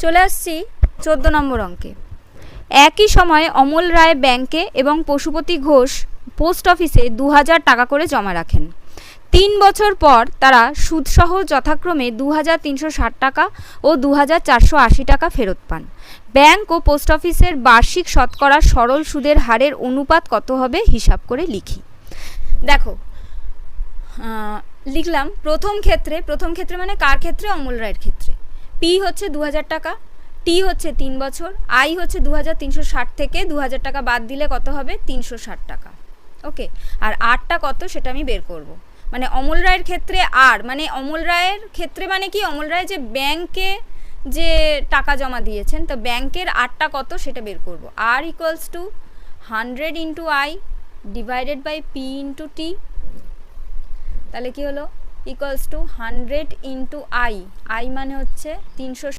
চলে আসছি 14 নম্বর অঙ্কে। একই সময়ে অমল রায় ব্যাংকে এবং পশুপতি ঘোষ পোস্ট অফিসে 2000 টাকা করে জমা রাখেন। 3 বছর পর তারা সুদসহ যথাক্রমে 2360 টাকা ও 2480 টাকা ফেরত পান। ব্যাংক ও পোস্ট অফিসের বার্ষিক শতকরা সরল সুদের হারের অনুপাত কত হবে হিসাব করে লিখি। দেখো, লিখলাম প্রথম ক্ষেত্রে মানে কার ক্ষেত্রে? অমল রায়ের ক্ষেত্রে। পি হচ্ছে 2000 টাকা, টি হচ্ছে 3 বছর, আই হচ্ছে 2360 থেকে 2000 টাকা বাদ দিলে কত হবে? 360 টাকা। ওকে, আর আরটা কত সেটা আমি বের করব। মানে অমল রায়ের ক্ষেত্রে আর মানে অমল রায়ের ক্ষেত্রে মানে কি, অমল রায় যে ব্যাংকে যে টাকা জমা দিয়েছেন, তো ব্যাংকের আরটা কত সেটা বের করব। আর equals to 100 into I divided by P into T. তাহলে কি হলো? Equals to 100 into I, I মানে হচ্ছে 360